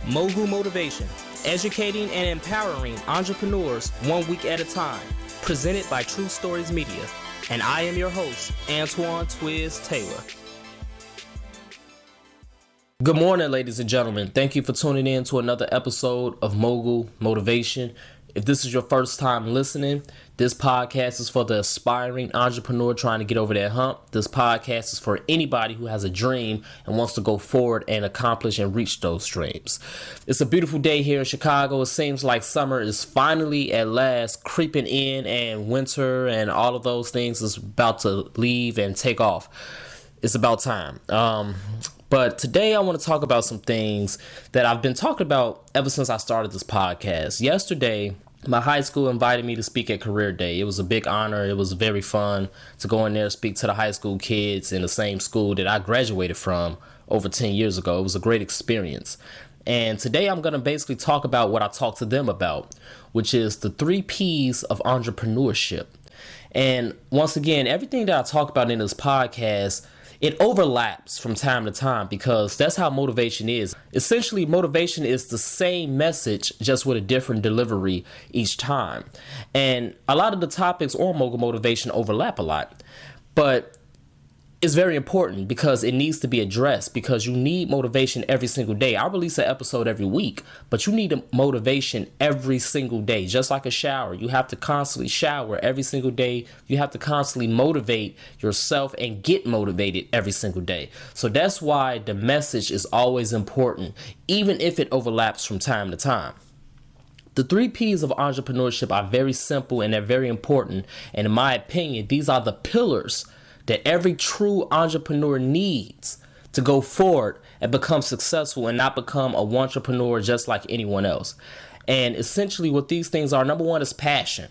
Mogul Motivation, educating and empowering entrepreneurs 1 week at a time. Presented by True Stories Media. And I am your host, Antoine Twiz Taylor. Good morning, ladies and gentlemen. Thank you for tuning in to another episode of Mogul Motivation. If this is your first time listening, this podcast is for the aspiring entrepreneur trying to get over that hump. This podcast is for anybody who has a dream and wants to go forward and accomplish and reach those dreams. It's a beautiful day here in Chicago. It seems like summer is finally at last creeping in, and winter and all of those things is about to leave and take off. It's about time. But today I want to talk about some things that I've been talking about ever since I started this podcast. Yesterday, my high school invited me to speak at Career Day. It was a big honor. It was very fun to go in there and speak to the high school kids in the same school that I graduated from over 10 years ago. It was a great experience. And today I'm going to basically talk about what I talked to them about, which is the 3 Ps of entrepreneurship. And once again, everything that I talk about in this podcast, it overlaps from time to time because that's how motivation is. Essentially, motivation is the same message, just with a different delivery each time. And a lot of the topics on Mogul Motivation overlap a lot, but it's very important because it needs to be addressed, because you need motivation every single day. I release an episode every week, but you need a motivation every single day, just like a shower. You have to constantly shower every single day. You have to constantly motivate yourself and get motivated every single day. So that's why the message is always important, even if it overlaps from time to time. The 3 Ps of entrepreneurship are very simple and they're very important. And in my opinion, these are the pillars that every true entrepreneur needs to go forward and become successful and not become a entrepreneur just like anyone else. And essentially what these things are, number one is passion.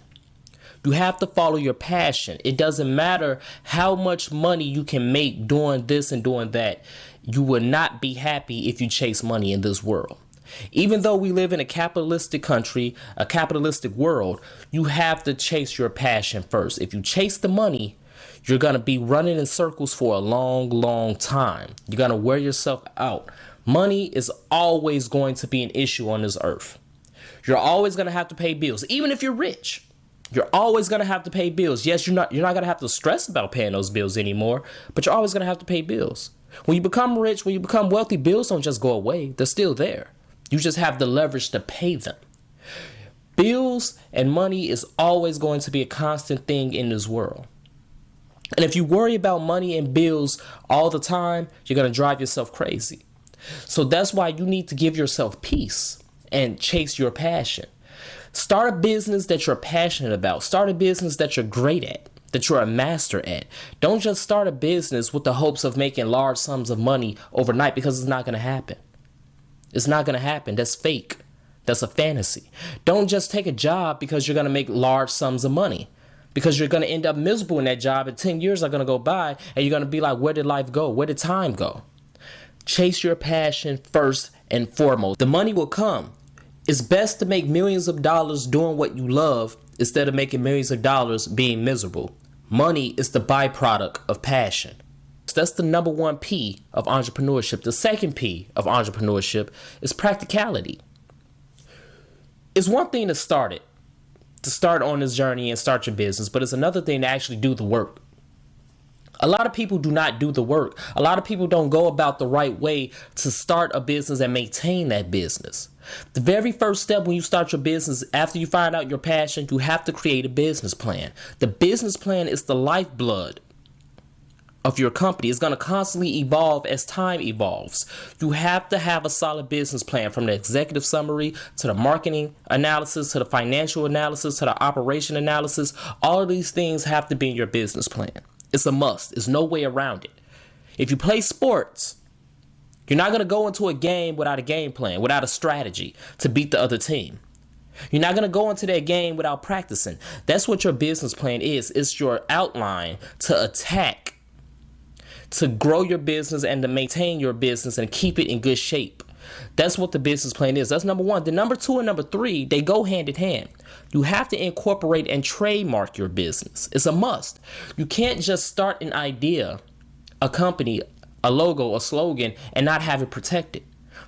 You have to follow your passion. It doesn't matter how much money you can make doing this and doing that. You will not be happy if you chase money in this world. Even though we live in a capitalistic country, a capitalistic world, you have to chase your passion first. If you chase the money, you're going to be running in circles for a long, long time. You're going to wear yourself out. Money is always going to be an issue on this earth. You're always going to have to pay bills. Even if you're rich, you're always going to have to pay bills. Yes, you're not going to have to stress about paying those bills anymore, but you're always going to have to pay bills. When you become rich, when you become wealthy, bills don't just go away. They're still there. You just have the leverage to pay them. Bills and money is always going to be a constant thing in this world. And if you worry about money and bills all the time, you're going to drive yourself crazy. So that's why you need to give yourself peace and chase your passion. Start a business that you're passionate about. Start a business that you're great at, that you're a master at. Don't just start a business with the hopes of making large sums of money overnight, because it's not going to happen. It's not going to happen. That's fake. That's a fantasy. Don't just take a job because you're going to make large sums of money, because you're going to end up miserable in that job, and 10 years are going to go by and you're going to be like, where did life go? Where did time go? Chase your passion first and foremost. The money will come. It's best to make millions of dollars doing what you love instead of making millions of dollars being miserable. Money is the byproduct of passion. So that's the number 1 P of entrepreneurship. The second P of entrepreneurship is practicality. It's one thing to start on this journey and start your business, but it's another thing to actually do the work. A lot of people do not do the work. A lot of people don't go about the right way to start a business and maintain that business. The very first step when you start your business, after you find out your passion, you have to create a business plan. The business plan is the lifeblood of your company. It's going to constantly evolve as time evolves. You have to have a solid business plan, from the executive summary to the marketing analysis to the financial analysis to the operation analysis. All of these things have to be in your business plan. It's a must. There's no way around it. If you play sports, you're not going to go into a game without a game plan, without a strategy to beat the other team. You're not going to go into that game without practicing. That's what your business plan is. It's your outline to attack, to grow your business and to maintain your business and keep it in good shape. That's what the business plan is. That's number 1. The number 2 and number 3, they go hand in hand. You have to incorporate and trademark your business. It's a must. You can't just start an idea, a company, a logo, a slogan, and not have it protected.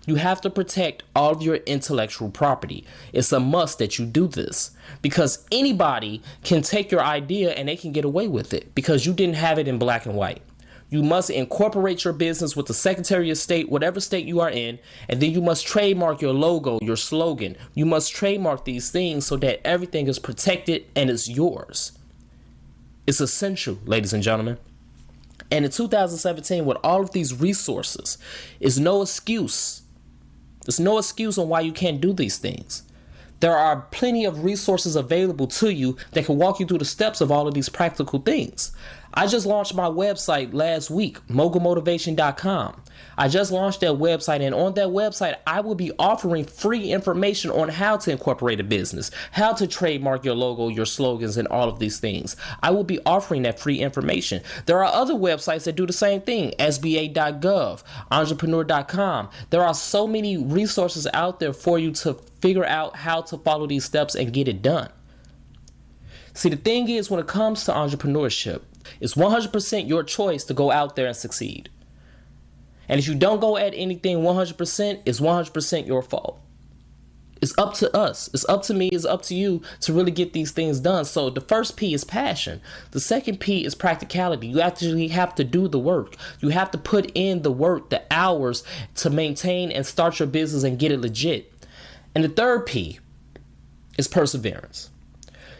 You have to protect all of your intellectual property. It's a must that you do this because anybody can take your idea and they can get away with it because you didn't have it in black and white. You must incorporate your business with the Secretary of State, whatever state you are in, and then you must trademark your logo, your slogan. You must trademark these things so that everything is protected and is yours. It's essential, ladies and gentlemen. And in 2017, with all of these resources, is no excuse. There's no excuse on why you can't do these things. There are plenty of resources available to you that can walk you through the steps of all of these practical things. I just launched my website last week, mogulmotivation.com. I just launched that website, and on that website, I will be offering free information on how to incorporate a business, how to trademark your logo, your slogans, and all of these things. I will be offering that free information. There are other websites that do the same thing, sba.gov, entrepreneur.com. There are so many resources out there for you to figure out how to follow these steps and get it done. See, the thing is, when it comes to entrepreneurship, it's 100% your choice to go out there and succeed. And if you don't go at anything 100%, it's 100% your fault. It's up to us. It's up to me. It's up to you to really get these things done. So the first P is passion. The second P is practicality. You actually have to do the work. You have to put in the work, the hours to maintain and start your business and get it legit. And the third P is perseverance.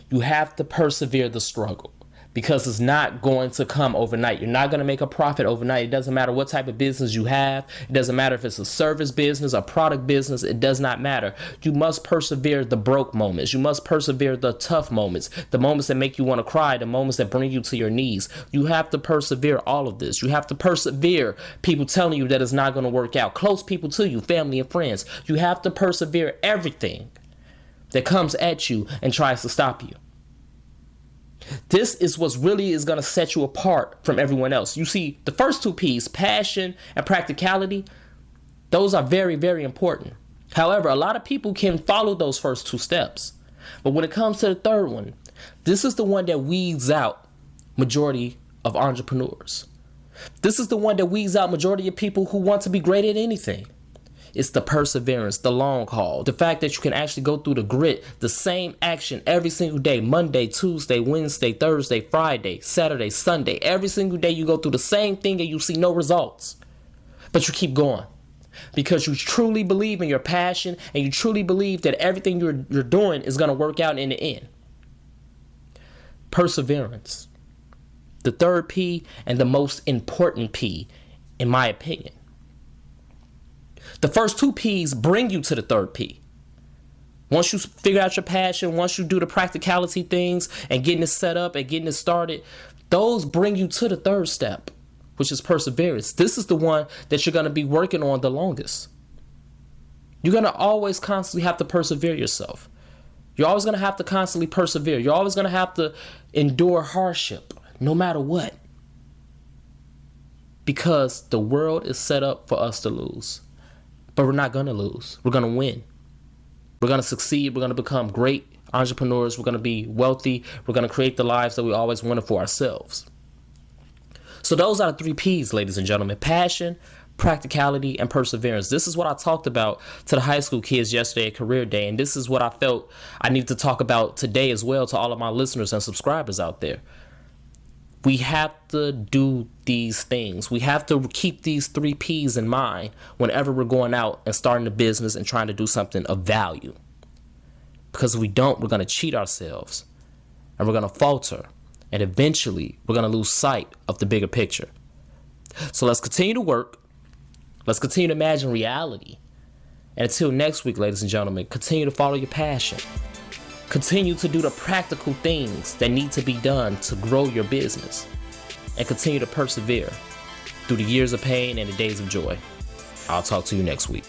You have to persevere the struggle. Because it's not going to come overnight. You're not going to make a profit overnight. It doesn't matter what type of business you have. It doesn't matter if it's a service business, a product business. It does not matter. You must persevere the broke moments. You must persevere the tough moments, the moments that make you want to cry, the moments that bring you to your knees. You have to persevere all of this. You have to persevere people telling you that it's not going to work out. Close people to you, family and friends. You have to persevere everything that comes at you and tries to stop you. This is what really is going to set you apart from everyone else. You see, the first two P's, passion and practicality, those are very, very important. However, a lot of people can follow those first two steps. But when it comes to the third one, this is the one that weeds out majority of entrepreneurs. This is the one that weeds out majority of people who want to be great at anything. It's the perseverance, the long haul, the fact that you can actually go through the grit, the same action every single day, Monday, Tuesday, Wednesday, Thursday, Friday, Saturday, Sunday. Every single day you go through the same thing and you see no results, but you keep going because you truly believe in your passion and you truly believe that everything you're doing is going to work out in the end. Perseverance, the third P and the most important P, in my opinion. The first two P's bring you to the third P. Once you figure out your passion, once you do the practicality things and getting it set up and getting it started, those bring you to the third step, which is perseverance. This is the one that you're going to be working on the longest. You're going to always constantly have to persevere yourself. You're always going to have to constantly persevere. You're always going to have to endure hardship, no matter what. Because the world is set up for us to lose. But we're not going to lose. We're going to win. We're going to succeed. We're going to become great entrepreneurs. We're going to be wealthy. We're going to create the lives that we always wanted for ourselves. So those are the three P's, ladies and gentlemen. Passion, practicality, and perseverance. This is what I talked about to the high school kids yesterday at Career Day. And this is what I felt I needed to talk about today as well to all of my listeners and subscribers out there. We have to do these things. We have to keep these three P's in mind whenever we're going out and starting a business and trying to do something of value. Because if we don't, we're going to cheat ourselves and we're going to falter. And eventually, we're going to lose sight of the bigger picture. So let's continue to work. Let's continue to imagine reality. And until next week, ladies and gentlemen, continue to follow your passion. Continue to do the practical things that need to be done to grow your business. And continue to persevere through the years of pain and the days of joy. I'll talk to you next week.